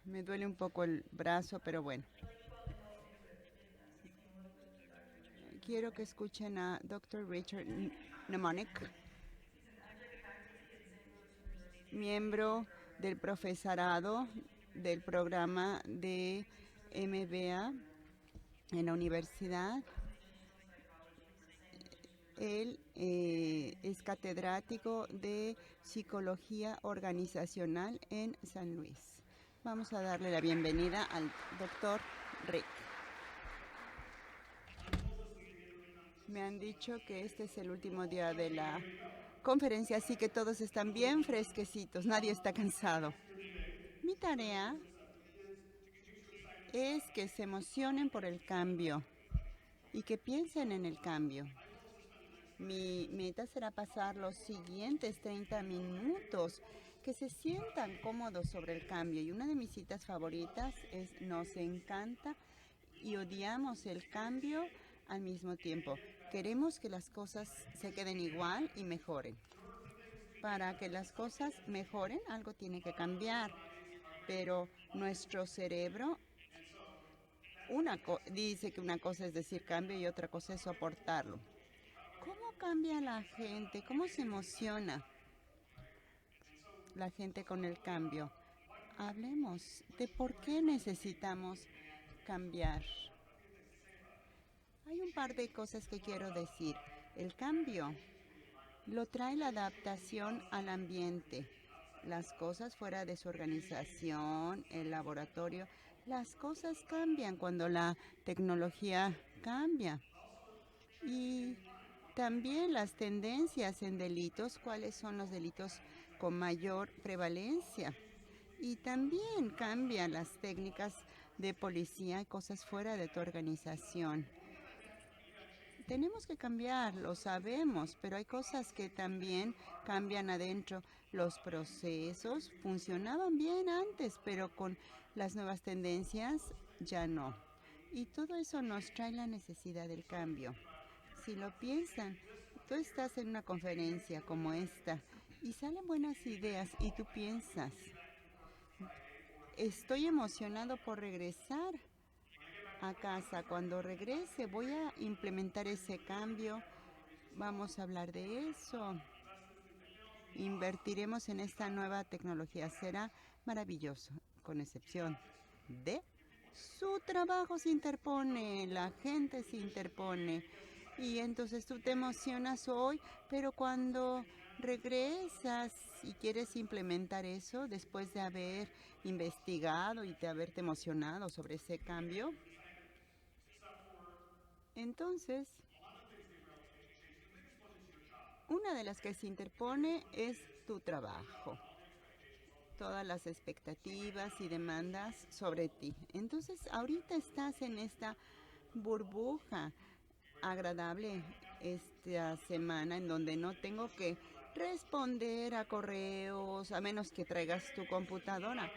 Me duele un poco el brazo, pero bueno. Quiero que escuchen a Dr. Richard Mnemonic, miembro del profesorado del programa de MBA en la universidad. Él es catedrático de Psicología Organizacional en San Luis. Vamos a darle la bienvenida al doctor Rick. Me han dicho que este es el último día de la conferencia, así que todos están bien fresquecitos, nadie está cansado. Mi tarea es que se emocionen por el cambio y que piensen en el cambio. Mi meta será pasar los siguientes 30 minutos, que se sientan cómodos sobre el cambio. Y una de mis citas favoritas es: nos encanta y odiamos el cambio al mismo tiempo. Queremos que las cosas se queden igual y mejoren. Para que las cosas mejoren, algo tiene que cambiar. Pero nuestro cerebro dice que una cosa es decir cambio y otra cosa es soportarlo. ¿Cómo cambia la gente? ¿Cómo se emociona la gente con el cambio? Hablemos de por qué necesitamos cambiar. Hay un par de cosas que quiero decir. El cambio lo trae la adaptación al ambiente. Las cosas fuera de su organización, el laboratorio, las cosas cambian cuando la tecnología cambia. Y también las tendencias en delitos, cuáles son los delitos con mayor prevalencia. Y también cambian las técnicas de policía y cosas fuera de tu organización. Tenemos que cambiar, lo sabemos, pero hay cosas que también cambian adentro. Los procesos funcionaban bien antes, pero con las nuevas tendencias ya no. Y todo eso nos trae la necesidad del cambio. Si lo piensan, tú estás en una conferencia como esta y salen buenas ideas y tú piensas: estoy emocionado por regresar a casa. Cuando regrese voy a implementar ese cambio. Vamos a hablar de eso. Invertiremos en esta nueva tecnología. Será maravilloso, con excepción de su trabajo se interpone, la gente se interpone. Y entonces tú te emocionas hoy, pero cuando regresas y quieres implementar eso después de haber investigado y de haberte emocionado sobre ese cambio, entonces una de las que se interpone es tu trabajo, todas las expectativas y demandas sobre ti. Entonces ahorita estás en esta burbuja agradable esta semana en donde no tengo que responder a correos a menos que traigas tu computadora.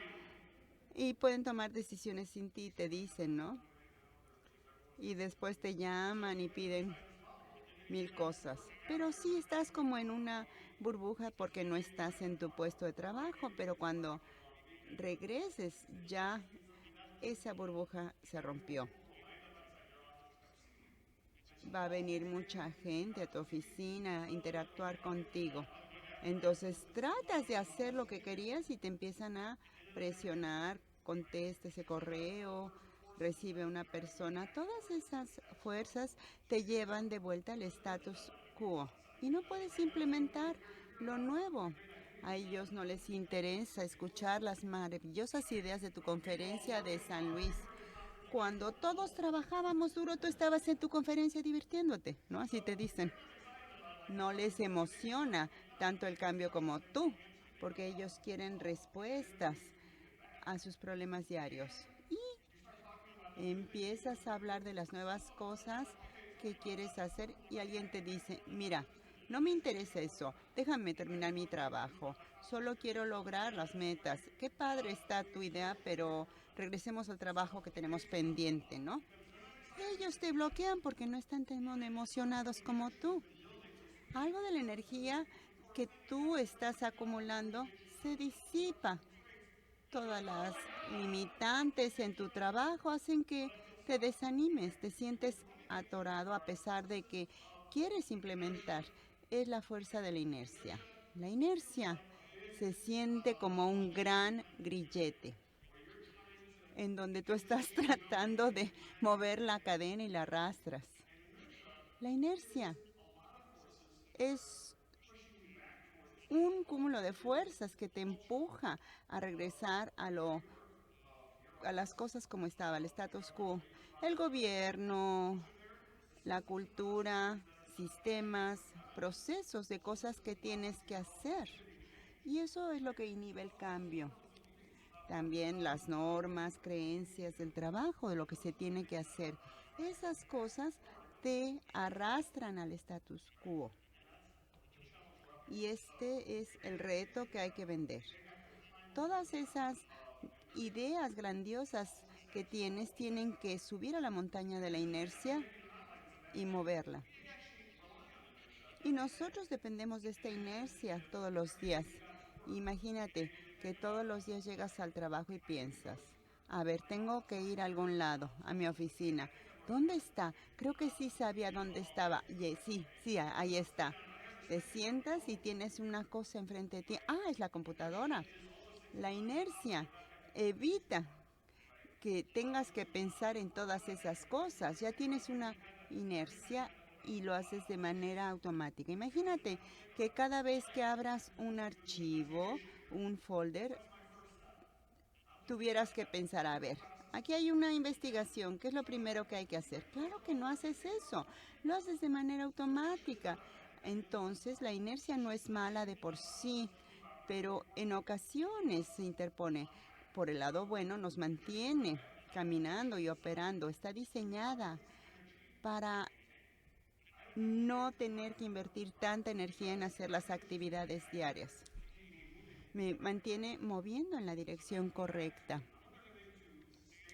Y pueden tomar decisiones sin ti, te dicen, ¿no? Y después te llaman y piden mil cosas. Pero sí estás como en una burbuja porque no estás en tu puesto de trabajo, pero cuando regreses ya esa burbuja se rompió. Va a venir mucha gente a tu oficina a interactuar contigo. Entonces tratas de hacer lo que querías y te empiezan a presionar: contesta ese correo, recibe una persona. Todas esas fuerzas te llevan de vuelta al status quo y no puedes implementar lo nuevo. A ellos no les interesa escuchar las maravillosas ideas de tu conferencia de San Luis. Cuando todos trabajábamos duro, tú estabas en tu conferencia divirtiéndote, ¿no? Así te dicen. No les emociona tanto el cambio como tú, porque ellos quieren respuestas a sus problemas diarios. Y empiezas a hablar de las nuevas cosas que quieres hacer y alguien te dice: mira, no me interesa eso, déjame terminar mi trabajo, solo quiero lograr las metas. Qué padre está tu idea, pero regresemos al trabajo que tenemos pendiente, ¿no? Ellos te bloquean porque no están tan emocionados como tú. Algo de la energía que tú estás acumulando se disipa. Todas las limitantes en tu trabajo hacen que te desanimes, te sientes atorado a pesar de que quieres implementar. Es la fuerza de la inercia. La inercia se siente como un gran grillete en donde tú estás tratando de mover la cadena y la arrastras. La inercia es un cúmulo de fuerzas que te empuja a regresar a las cosas como estaba, el status quo, el gobierno, la cultura, sistemas, procesos de cosas que tienes que hacer. Y eso es lo que inhibe el cambio. También las normas, creencias del trabajo, de lo que se tiene que hacer. Esas cosas te arrastran al status quo. Y este es el reto que hay que vender. Todas esas ideas grandiosas que tienes tienen que subir a la montaña de la inercia y moverla. Y nosotros dependemos de esta inercia todos los días. Imagínate que todos los días llegas al trabajo y piensas, a ver, tengo que ir a algún lado, a mi oficina. ¿Dónde está? Creo que sí sabía dónde estaba. Sí, ahí está. Te sientas y tienes una cosa enfrente de ti. Ah, es la computadora. La inercia evita que tengas que pensar en todas esas cosas. Ya tienes una inercia y lo haces de manera automática. Imagínate que cada vez que abras un archivo, un folder, tuvieras que pensar, a ver, aquí hay una investigación, ¿qué es lo primero que hay que hacer? Claro que no haces eso, lo haces de manera automática. Entonces la inercia no es mala de por sí, pero en ocasiones se interpone. Por el lado bueno nos mantiene caminando y operando. Está diseñada para no tener que invertir tanta energía en hacer las actividades diarias. Me mantiene moviendo en la dirección correcta.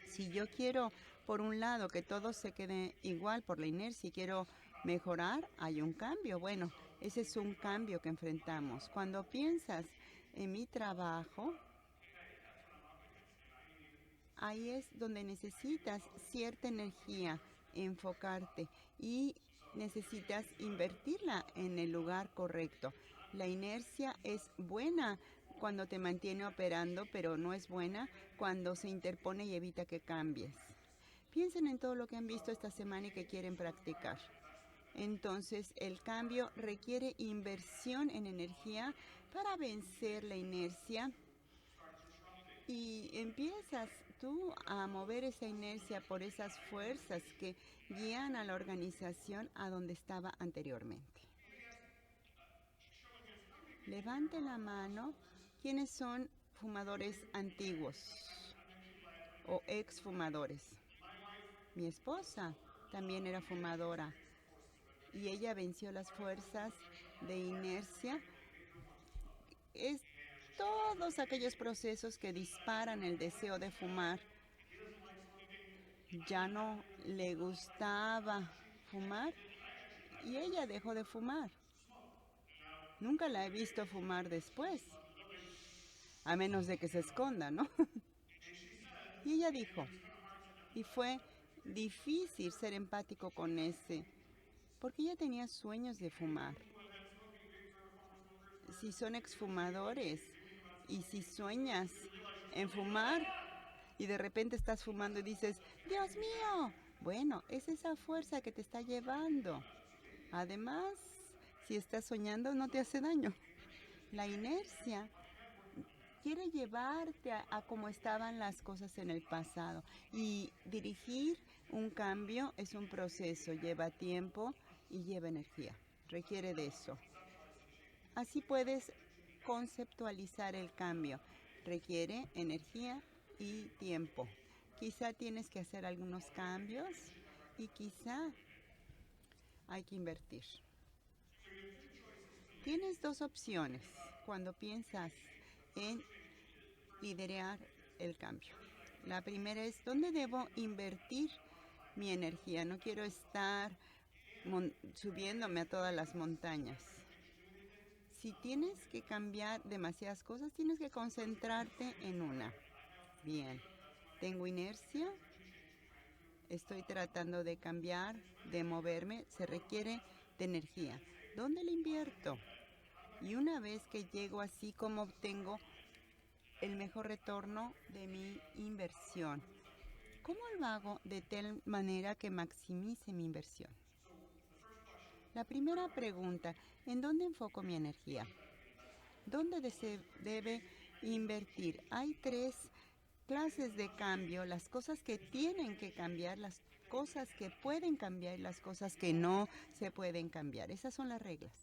Si yo quiero, por un lado, que todo se quede igual por la inercia y quiero mejorar, hay un cambio. Bueno, ese es un cambio que enfrentamos. Cuando piensas en mi trabajo, ahí es donde necesitas cierta energía, enfocarte y necesitas invertirla en el lugar correcto. La inercia es buena cuando te mantiene operando, pero no es buena cuando se interpone y evita que cambies. Piensen en todo lo que han visto esta semana y que quieren practicar. Entonces, el cambio requiere inversión en energía para vencer la inercia y empiezas tú a mover esa inercia por esas fuerzas que guían a la organización a donde estaba anteriormente. Levante la mano quienes son fumadores antiguos o exfumadores. Mi esposa también era fumadora y ella venció las fuerzas de inercia. Es todos aquellos procesos que disparan el deseo de fumar. Ya no le gustaba fumar y ella dejó de fumar. Nunca la he visto fumar después, a menos de que se esconda, ¿no? Y ella dijo, y fue difícil ser empático con ese, porque ella tenía sueños de fumar. Si son exfumadores y si sueñas en fumar y de repente estás fumando y dices, Dios mío, bueno, es esa fuerza que te está llevando. Además, si estás soñando no te hace daño. La inercia quiere llevarte a cómo estaban las cosas en el pasado. Y dirigir un cambio es un proceso, lleva tiempo y lleva energía. Requiere de eso. Así puedes conceptualizar el cambio. Requiere energía y tiempo. Quizá tienes que hacer algunos cambios y quizá hay que invertir. Tienes dos opciones cuando piensas en liderar el cambio. La primera es, ¿dónde debo invertir mi energía? No quiero estar subiéndome a todas las montañas. Si tienes que cambiar demasiadas cosas, tienes que concentrarte en una. Bien. Tengo inercia, estoy tratando de cambiar, de moverme, se requiere de energía. ¿Dónde la invierto? Y una vez que llego así, ¿cómo obtengo el mejor retorno de mi inversión? ¿Cómo lo hago de tal manera que maximice mi inversión? La primera pregunta, ¿en dónde enfoco mi energía? ¿Dónde se debe invertir? Hay tres clases de cambio, las cosas que tienen que cambiar, las cosas que pueden cambiar y las cosas que no se pueden cambiar. Esas son las reglas.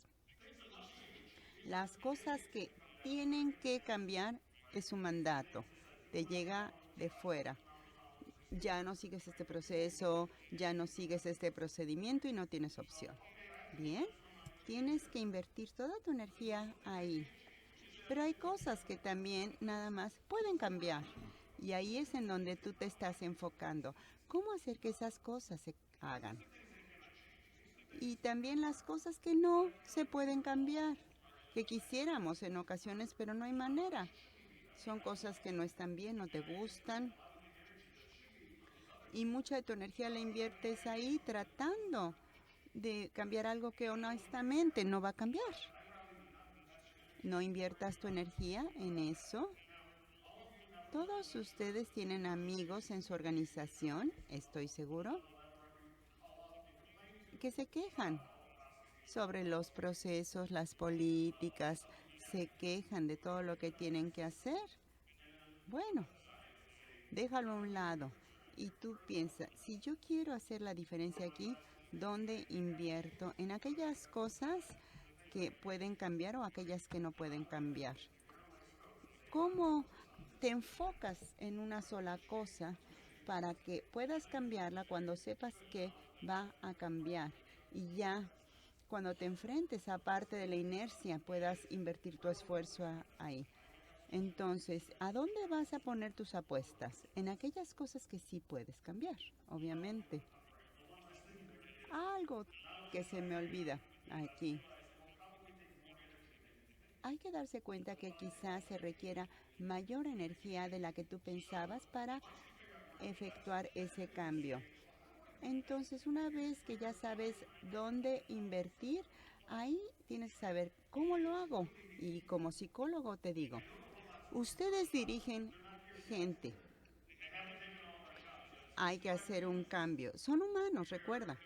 Las cosas que tienen que cambiar es un mandato, te llega de fuera. Ya no sigues este proceso, ya no sigues este procedimiento y no tienes opción. Bien, tienes que invertir toda tu energía ahí. Pero hay cosas que también nada más pueden cambiar. Y ahí es en donde tú te estás enfocando. ¿Cómo hacer que esas cosas se hagan? Y también las cosas que no se pueden cambiar, que quisiéramos en ocasiones, pero no hay manera. Son cosas que no están bien, no te gustan. Y mucha de tu energía la inviertes ahí tratando de cambiar algo que honestamente no va a cambiar. No inviertas tu energía en eso. Todos ustedes tienen amigos en su organización, estoy seguro, que se quejan sobre los procesos, las políticas, se quejan de todo lo que tienen que hacer. Bueno, déjalo a un lado y tú piensa, si yo quiero hacer la diferencia aquí, ¿dónde invierto? En aquellas cosas que pueden cambiar o aquellas que no pueden cambiar. ¿Cómo te enfocas en una sola cosa para que puedas cambiarla cuando sepas que va a cambiar? Y ya cuando te enfrentes a parte de la inercia puedas invertir tu esfuerzo ahí. Entonces, ¿a dónde vas a poner tus apuestas? En aquellas cosas que sí puedes cambiar, obviamente. Algo que se me olvida aquí. Hay que darse cuenta que quizás se requiera mayor energía de la que tú pensabas para efectuar ese cambio. Entonces, una vez que ya sabes dónde invertir, ahí tienes que saber cómo lo hago. Y como psicólogo te digo, ustedes dirigen gente. Hay que hacer un cambio. Son humanos, recuerda.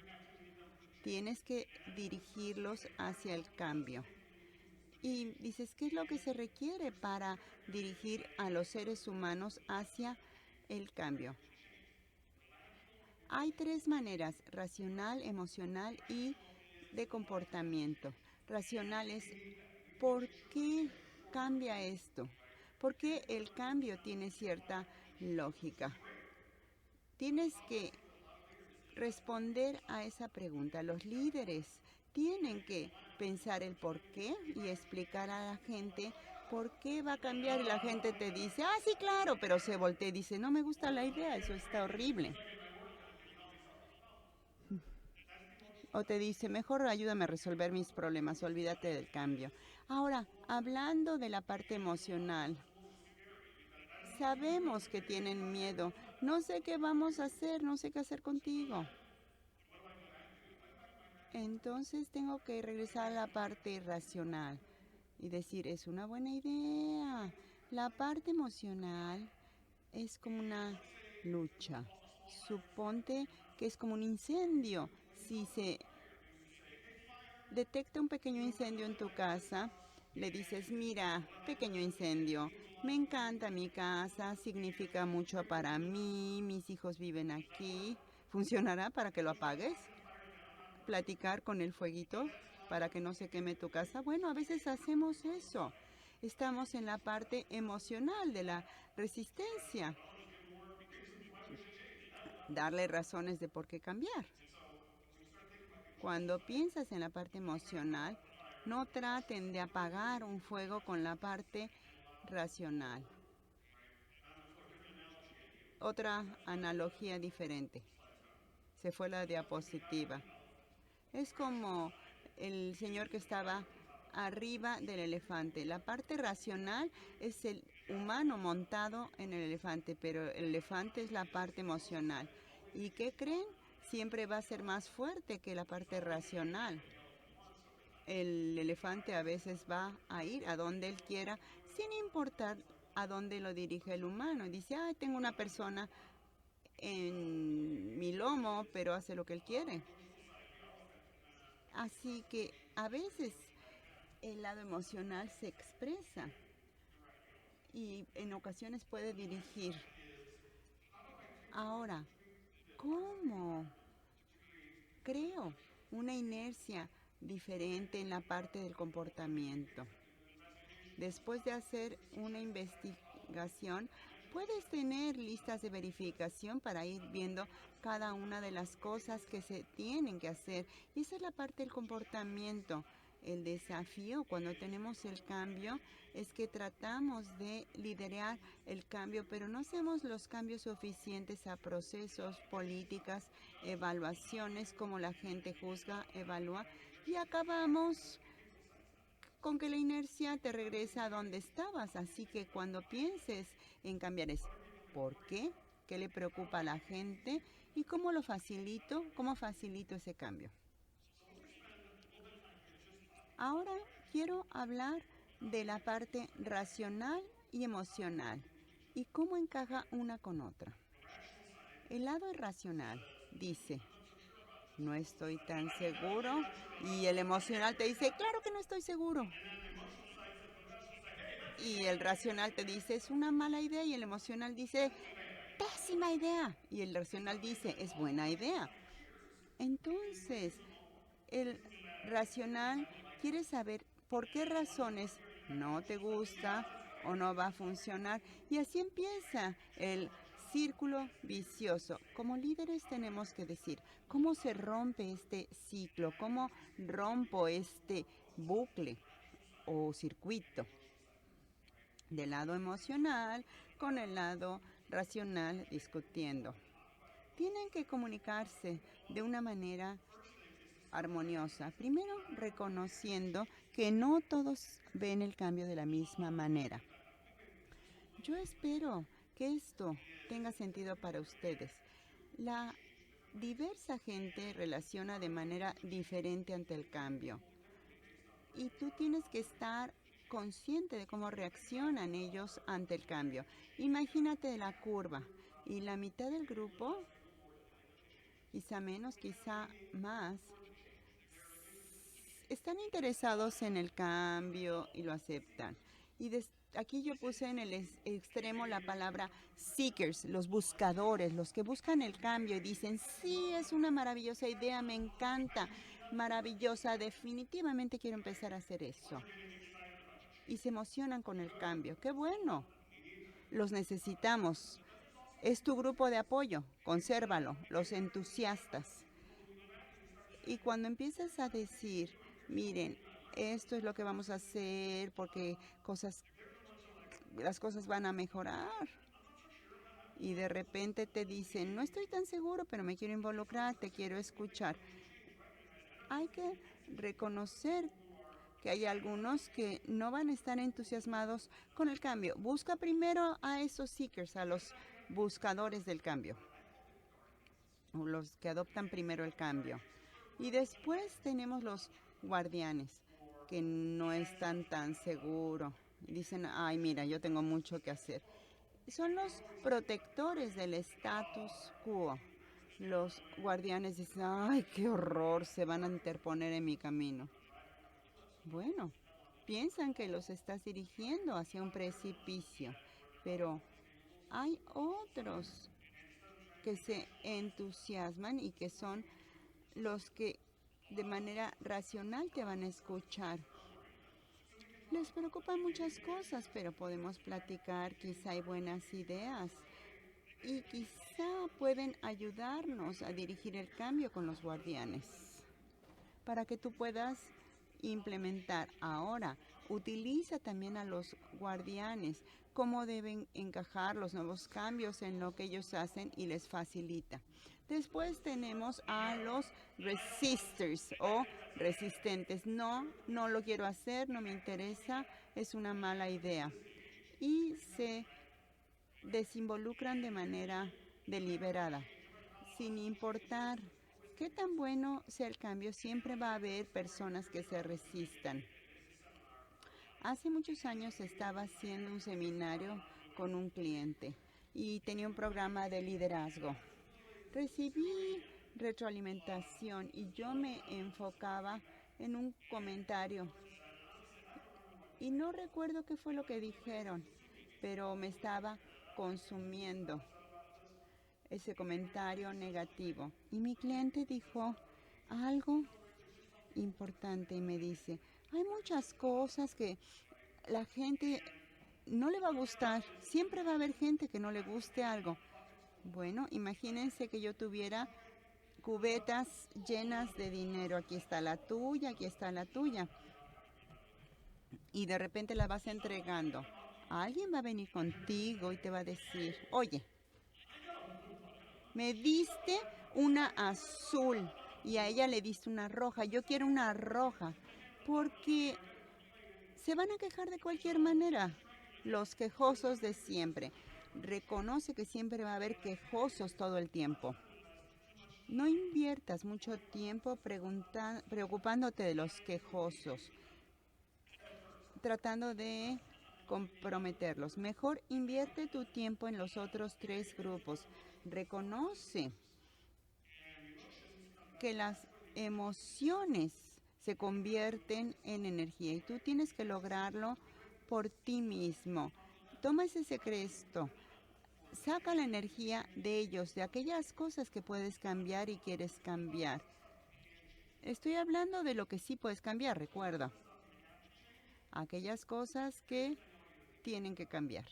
Tienes que dirigirlos hacia el cambio. Y dices, ¿qué es lo que se requiere para dirigir a los seres humanos hacia el cambio? Hay tres maneras, racional, emocional y de comportamiento. Racional es, ¿por qué cambia esto? ¿Por qué el cambio tiene cierta lógica? Tienes que responder a esa pregunta. Los líderes tienen que pensar el por qué y explicar a la gente por qué va a cambiar. Y la gente te dice, ah, sí, claro, pero se voltea y dice, no me gusta la idea, eso está horrible. O te dice, mejor ayúdame a resolver mis problemas, olvídate del cambio. Ahora, hablando de la parte emocional, sabemos que tienen miedo. No sé qué vamos a hacer, no sé qué hacer contigo. Entonces tengo que regresar a la parte racional y decir, es una buena idea. La parte emocional es como una lucha. Suponte que es como un incendio. Si se detecta un pequeño incendio en tu casa, le dices, mira, pequeño incendio, me encanta mi casa, significa mucho para mí, mis hijos viven aquí. ¿Funcionará para que lo apagues? ¿Platicar con el fueguito para que no se queme tu casa? Bueno, a veces hacemos eso. Estamos en la parte emocional de la resistencia. Darle razones de por qué cambiar. Cuando piensas en la parte emocional, no traten de apagar un fuego con la parte racional. Otra analogía diferente. Se fue la diapositiva. Es como el señor que estaba arriba del elefante. La parte racional es el humano montado en el elefante, pero el elefante es la parte emocional. ¿Y qué creen? Siempre va a ser más fuerte que la parte racional. El elefante a veces va a ir a donde él quiera, sin importar a dónde lo dirige el humano. Dice, tengo una persona en mi lomo, pero hace lo que él quiere. Así que a veces el lado emocional se expresa y en ocasiones puede dirigir. Ahora, ¿cómo creo una inercia diferente en la parte del comportamiento? Después de hacer una investigación, puedes tener listas de verificación para ir viendo cada una de las cosas que se tienen que hacer. Y esa es la parte del comportamiento. El desafío cuando tenemos el cambio es que tratamos de liderar el cambio, pero no hacemos los cambios suficientes a procesos, políticas, evaluaciones, como la gente juzga, evalúa, y acabamos con que la inercia te regresa a donde estabas. Así que cuando pienses en cambiar es ¿por qué? ¿Qué le preocupa a la gente? ¿Y cómo lo facilito? ¿Cómo facilito ese cambio? Ahora quiero hablar de la parte racional y emocional y cómo encaja una con otra. El lado irracional dice, no estoy tan seguro, y el emocional te dice, claro que no estoy seguro. Y el racional te dice, es una mala idea, y el emocional dice, pésima idea. Y el racional dice, es buena idea. Entonces, el racional quiere saber por qué razones no te gusta o no va a funcionar. Y así empieza el círculo vicioso. Como líderes tenemos que decir, ¿cómo se rompe este ciclo? ¿Cómo rompo este bucle o circuito? Del lado emocional con el lado racional discutiendo. Tienen que comunicarse de una manera armoniosa. Primero, reconociendo que no todos ven el cambio de la misma manera. Yo espero que esto tenga sentido para ustedes. La diversa gente relaciona de manera diferente ante el cambio. Y tú tienes que estar consciente de cómo reaccionan ellos ante el cambio. Imagínate la curva y la mitad del grupo, quizá menos, quizá más, están interesados en el cambio y lo aceptan. Y aquí yo puse en el extremo la palabra seekers, los buscadores, los que buscan el cambio y dicen, sí, es una maravillosa idea, me encanta, maravillosa, definitivamente quiero empezar a hacer eso. Y se emocionan con el cambio. ¡Qué bueno! Los necesitamos. Es tu grupo de apoyo, consérvalo, los entusiastas. Y cuando empiezas a decir, miren, esto es lo que vamos a hacer porque las cosas van a mejorar. Y de repente te dicen, no estoy tan seguro, pero me quiero involucrar, te quiero escuchar. Hay que reconocer que hay algunos que no van a estar entusiasmados con el cambio. Busca primero a esos seekers, a los buscadores del cambio, o los que adoptan primero el cambio. Y después tenemos los guardianes, que no están tan seguros. Dicen, ay, mira, yo tengo mucho que hacer. Son los protectores del status quo. Los guardianes dicen, ay, qué horror, se van a interponer en mi camino. Bueno, piensan que los estás dirigiendo hacia un precipicio, pero hay otros que se entusiasman y que son los que de manera racional te van a escuchar. Les preocupan muchas cosas, pero podemos platicar, quizá hay buenas ideas y quizá pueden ayudarnos a dirigir el cambio con los guardianes para que tú puedas implementar. Ahora, utiliza también a los guardianes, cómo deben encajar los nuevos cambios en lo que ellos hacen y les facilita. Después tenemos a los resistors o resistentes. No lo quiero hacer, no me interesa, es una mala idea. y se desinvolucran de manera deliberada. Sin importar qué tan bueno sea el cambio, siempre va a haber personas que se resistan. Hace muchos años estaba haciendo un seminario con un cliente y tenía un programa de liderazgo. Recibí retroalimentación y yo me enfocaba en un comentario. Y no recuerdo qué fue lo que dijeron, pero me estaba consumiendo ese comentario negativo. Y mi cliente dijo algo importante y me dice, hay muchas cosas que la gente no le va a gustar. Siempre va a haber gente que no le guste algo. Bueno, imagínense que yo tuviera cubetas llenas de dinero. Aquí está la tuya, aquí está la tuya. Y de repente la vas entregando. Alguien va a venir contigo y te va a decir, oye, me diste una azul y a ella le diste una roja. Yo quiero una roja porque se van a quejar de cualquier manera. Los quejosos de siempre. Reconoce que siempre va a haber quejosos todo el tiempo. No inviertas mucho tiempo preocupándote de los quejosos, tratando de comprometerlos. Mejor invierte tu tiempo en los otros 3 grupos. Reconoce que las emociones se convierten en energía y tú tienes que lograrlo por ti mismo. Toma ese secreto, saca la energía de ellos, de aquellas cosas que puedes cambiar y quieres cambiar. Estoy hablando de lo que sí puedes cambiar, recuerda. Aquellas cosas que tienen que cambiar.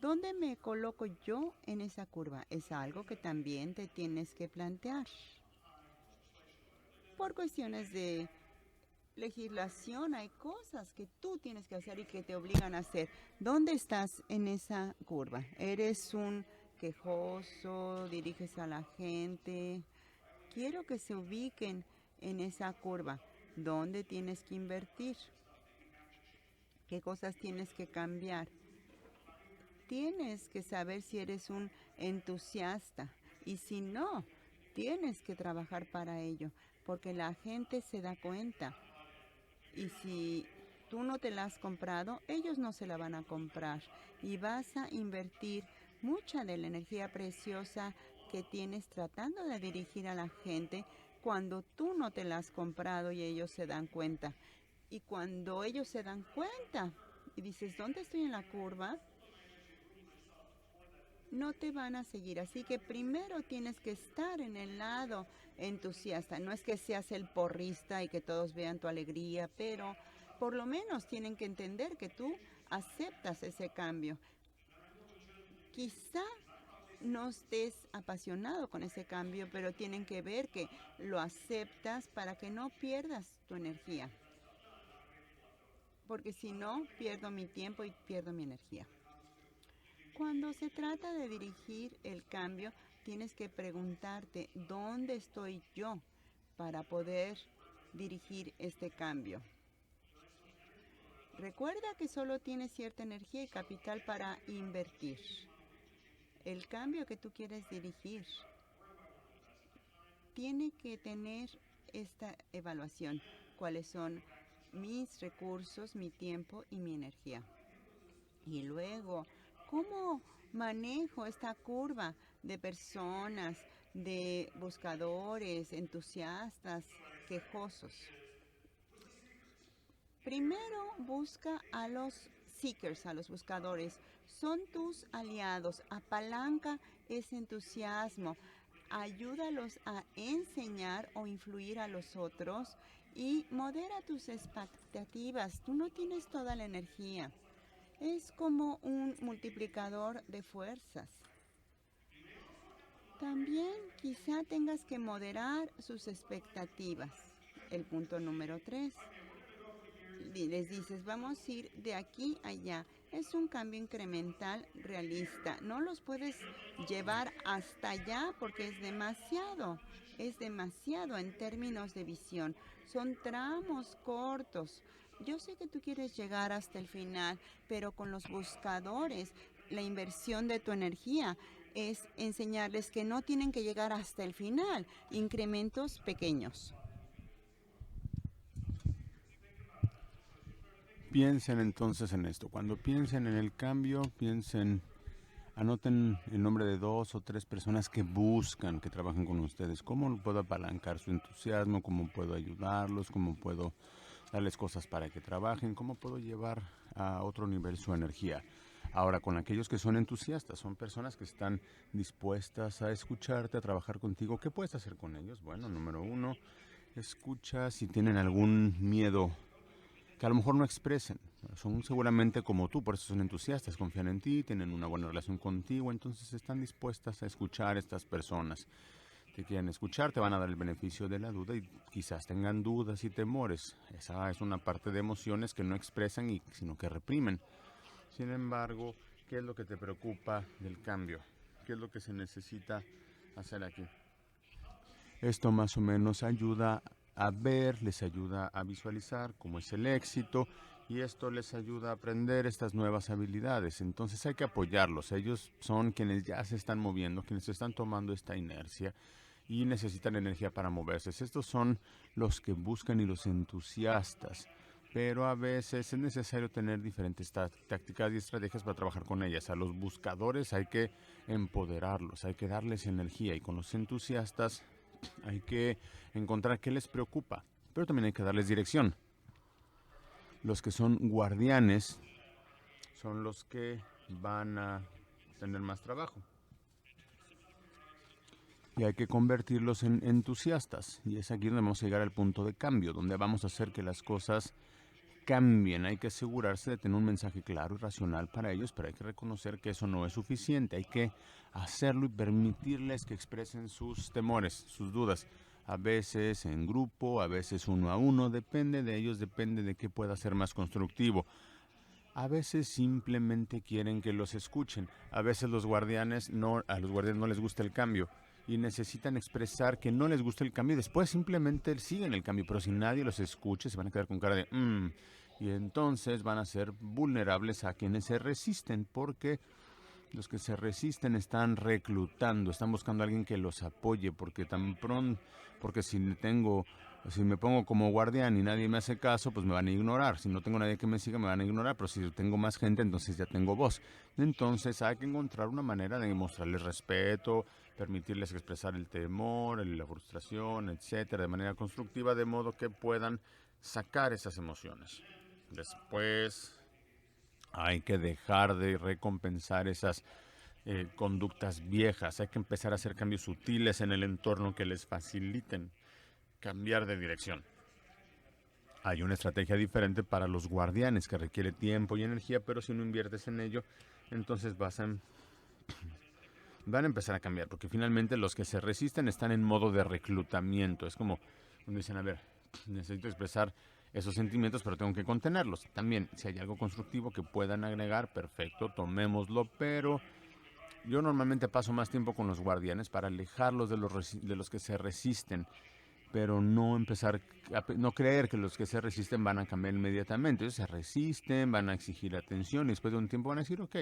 ¿Dónde me coloco yo en esa curva? Es algo que también te tienes que plantear. Por cuestiones de legislación hay cosas que tú tienes que hacer y que te obligan a hacer. ¿Dónde estás en esa curva? ¿Eres un quejoso? ¿Diriges a la gente? Quiero que se ubiquen en esa curva. ¿Dónde tienes que invertir? ¿Qué cosas tienes que cambiar? Tienes que saber si eres un entusiasta y si no, tienes que trabajar para ello, porque la gente se da cuenta. Y si tú no te la has comprado, ellos no se la van a comprar y vas a invertir mucha de la energía preciosa que tienes tratando de dirigir a la gente cuando tú no te la has comprado y ellos se dan cuenta. Y cuando ellos se dan cuenta y dices, ¿dónde estoy en la curva? No te van a seguir. Así que primero tienes que estar en el lado entusiasta. No es que seas el porrista y que todos vean tu alegría, pero por lo menos tienen que entender que tú aceptas ese cambio. Quizá no estés apasionado con ese cambio, pero tienen que ver que lo aceptas para que no pierdas tu energía. Porque si no, pierdo mi tiempo y pierdo mi energía. Cuando se trata de dirigir el cambio, tienes que preguntarte, ¿dónde estoy yo para poder dirigir este cambio? Recuerda que solo tienes cierta energía y capital para invertir. El cambio que tú quieres dirigir tiene que tener esta evaluación. ¿Cuáles son mis recursos, mi tiempo y mi energía? Y luego, ¿cómo manejo esta curva de personas, de buscadores, entusiastas, quejosos? Primero, busca a los seekers, a los buscadores. Son tus aliados. Apalanca ese entusiasmo. Ayúdalos a enseñar o influir a los otros y modera tus expectativas. Tú no tienes toda la energía. Es como un multiplicador de fuerzas. También quizá tengas que moderar sus expectativas. El punto número 3. Les dices, vamos a ir de aquí a allá. Es un cambio incremental realista. No los puedes llevar hasta allá porque es demasiado. Es demasiado en términos de visión. Son tramos cortos. Yo sé que tú quieres llegar hasta el final, pero con los buscadores, la inversión de tu energía es enseñarles que no tienen que llegar hasta el final, incrementos pequeños. Piensen entonces en esto. Cuando piensen en el cambio, anoten el nombre de 2 o 3 personas que buscan que trabajen con ustedes. ¿Cómo puedo apalancar su entusiasmo? ¿Cómo puedo ayudarlos? ¿Cómo puedo darles cosas para que trabajen? ¿Cómo puedo llevar a otro nivel su energía? Ahora, con aquellos que son entusiastas, son personas que están dispuestas a escucharte, a trabajar contigo. ¿Qué puedes hacer con ellos? Bueno, número 1, escucha si tienen algún miedo que a lo mejor no expresen. Son seguramente como tú, por eso son entusiastas, confían en ti, tienen una buena relación contigo, entonces están dispuestas a escuchar a estas personas. Te quieren escuchar, te van a dar el beneficio de la duda y quizás tengan dudas y temores. Esa es una parte de emociones que no expresan sino que reprimen. Sin embargo, ¿qué es lo que te preocupa del cambio? ¿Qué es lo que se necesita hacer aquí? Esto más o menos ayuda a ver, les ayuda a visualizar cómo es el éxito y esto les ayuda a aprender estas nuevas habilidades. Entonces hay que apoyarlos. Ellos son quienes ya se están moviendo, quienes están tomando esta inercia y necesitan energía para moverse. Estos son los que buscan y los entusiastas. Pero a veces es necesario tener diferentes tácticas y estrategias para trabajar con ellas. A los buscadores hay que empoderarlos, hay que darles energía y con los entusiastas hay que encontrar qué les preocupa, pero también hay que darles dirección. Los que son guardianes son los que van a tener más trabajo. Y hay que convertirlos en entusiastas. Y es aquí donde vamos a llegar al punto de cambio, donde vamos a hacer que las cosas cambien. Hay que asegurarse de tener un mensaje claro y racional para ellos, pero hay que reconocer que eso no es suficiente. Hay que hacerlo y permitirles que expresen sus temores, sus dudas. A veces en grupo, a veces uno a uno, depende de ellos, depende de qué pueda ser más constructivo. A veces simplemente quieren que los escuchen. A veces a los guardianes no les gusta el cambio y necesitan expresar que no les gusta el cambio y después simplemente siguen el cambio, pero si nadie los escucha se van a quedar con cara de y entonces van a ser vulnerables a quienes se resisten, porque los que se resisten están reclutando, están buscando a alguien que los apoye, porque porque si me pongo como guardián y nadie me hace caso, pues me van a ignorar. Si no tengo nadie que me siga, me van a ignorar, pero si tengo más gente, entonces ya tengo voz. Entonces hay que encontrar una manera de mostrarles respeto, permitirles expresar el temor, la frustración, etcétera, de manera constructiva, de modo que puedan sacar esas emociones. Después hay que dejar de recompensar esas conductas viejas. Hay que empezar a hacer cambios sutiles en el entorno que les faciliten cambiar de dirección. Hay una estrategia diferente para los guardianes que requiere tiempo y energía, pero si no inviertes en ello, entonces van a empezar a cambiar, porque finalmente los que se resisten están en modo de reclutamiento. Es como donde dicen, a ver, necesito expresar esos sentimientos, pero tengo que contenerlos. También, si hay algo constructivo que puedan agregar, perfecto, tomémoslo, pero yo normalmente paso más tiempo con los guardianes para alejarlos de los que se resisten, pero no creer que los que se resisten van a cambiar inmediatamente. Ellos se resisten, van a exigir atención y después de un tiempo van a decir, ok,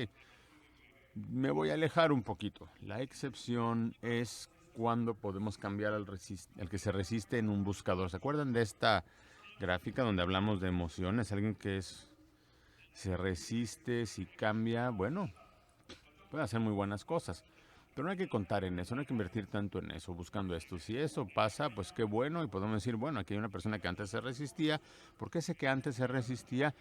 me voy a alejar un poquito. La excepción es cuando podemos cambiar al que se resiste en un buscador. ¿Se acuerdan de esta gráfica donde hablamos de emociones? Alguien que se resiste, si cambia, bueno, puede hacer muy buenas cosas. Pero no hay que contar en eso, no hay que invertir tanto en eso, buscando esto. Si eso pasa, pues qué bueno, y podemos decir, bueno, aquí hay una persona que antes se resistía, porque ese que antes se resistía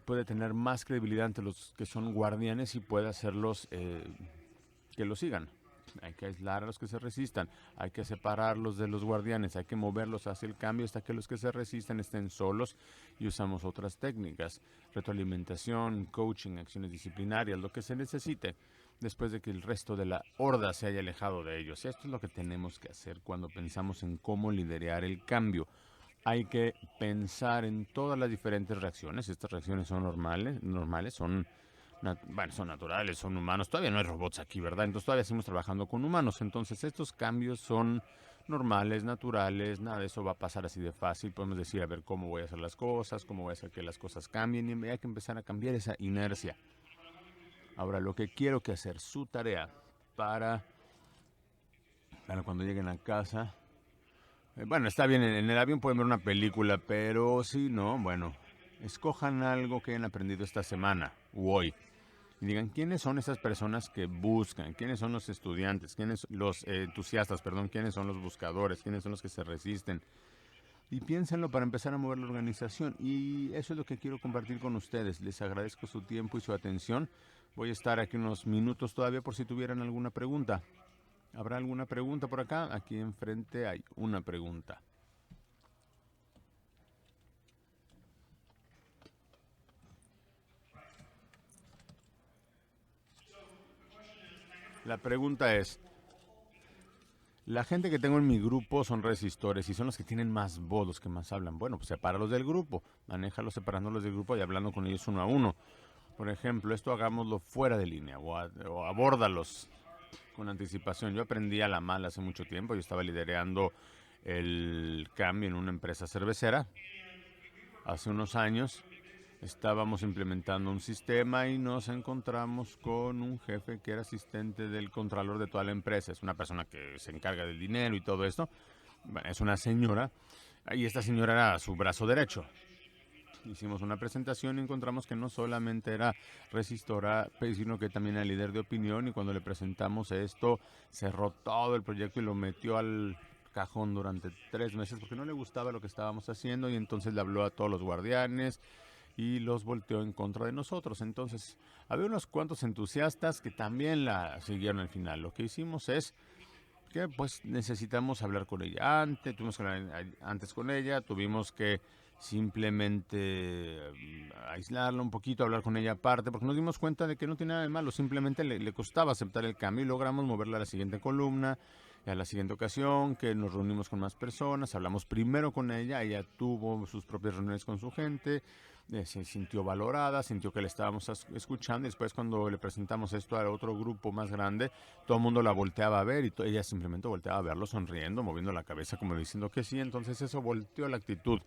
puede tener más credibilidad ante los que son guardianes y puede hacerlos que lo sigan. Hay que aislar a los que se resistan, hay que separarlos de los guardianes, hay que moverlos hacia el cambio hasta que los que se resistan estén solos y usamos otras técnicas, retroalimentación, coaching, acciones disciplinarias, lo que se necesite después de que el resto de la horda se haya alejado de ellos. Esto es lo que tenemos que hacer cuando pensamos en cómo liderar el cambio. Hay que pensar en todas las diferentes reacciones. Estas reacciones son normales, son naturales, son humanos. Todavía no hay robots aquí, ¿verdad? Entonces todavía seguimos trabajando con humanos. Entonces estos cambios son normales, naturales, nada de eso va a pasar así de fácil. Podemos decir, a ver, cómo voy a hacer las cosas, cómo voy a hacer que las cosas cambien, y hay que empezar a cambiar esa inercia. Ahora, lo que quiero que hacer, su tarea para cuando lleguen a casa. Bueno, está bien, en el avión pueden ver una película, pero si no, bueno, escojan algo que hayan aprendido esta semana u hoy. Y digan, ¿quiénes son esas personas que buscan? ¿Quiénes son los estudiantes? ¿Quiénes los entusiastas, perdón? ¿Quiénes son los buscadores? ¿Quiénes son los que se resisten? Y piénsenlo para empezar a mover la organización. Y eso es lo que quiero compartir con ustedes. Les agradezco su tiempo y su atención. Voy a estar aquí unos minutos todavía por si tuvieran alguna pregunta. ¿Habrá alguna pregunta por acá? Aquí enfrente hay una pregunta. La pregunta es, la gente que tengo en mi grupo son resistores y son los que tienen más voz, los que más hablan. Bueno, pues sepáralos del grupo, manéjalos separándolos del grupo y hablando con ellos uno a uno. Por ejemplo, esto hagámoslo fuera de línea o abórdalos con anticipación. Yo aprendí a la mala hace mucho tiempo. Yo estaba liderando el cambio en una empresa cervecera hace unos años. Estábamos implementando un sistema y nos encontramos con un jefe que era asistente del contralor de toda la empresa. Es una persona que se encarga del dinero y todo esto. Bueno, es una señora y esta señora era su brazo derecho. Hicimos una presentación y encontramos que no solamente era resistora, sino que también era líder de opinión, y cuando le presentamos esto, cerró todo el proyecto y lo metió al cajón durante 3 meses porque no le gustaba lo que estábamos haciendo, y entonces le habló a todos los guardianes y los volteó en contra de nosotros. Entonces, había unos cuantos entusiastas que también la siguieron al final. Lo que hicimos es que pues necesitamos hablar con ella antes, tuvimos que hablar antes con ella, tuvimos que simplemente aislarla un poquito, hablar con ella aparte, porque nos dimos cuenta de que no tiene nada de malo, simplemente le costaba aceptar el cambio, y logramos moverla a la siguiente columna, a la siguiente ocasión, que nos reunimos con más personas, hablamos primero con ella tuvo sus propias reuniones con su gente, se sintió valorada, sintió que le estábamos escuchando, y después cuando le presentamos esto a otro grupo más grande, todo el mundo la volteaba a ver, y ella simplemente volteaba a verlo sonriendo, moviendo la cabeza como diciendo que sí. Entonces eso volteó la actitud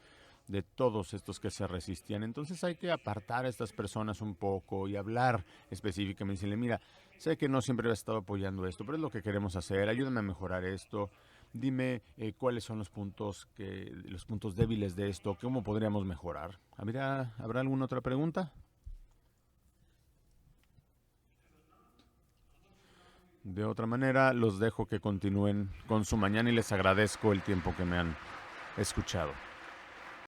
de todos estos que se resistían. Entonces hay que apartar a estas personas un poco y hablar específicamente, decirle, mira, sé que no siempre has estado apoyando esto, pero es lo que queremos hacer, ayúdame a mejorar esto, dime cuáles son los puntos débiles de esto, cómo podríamos mejorar. ¿Habrá alguna otra pregunta? De otra manera, los dejo que continúen con su mañana y les agradezco el tiempo que me han escuchado.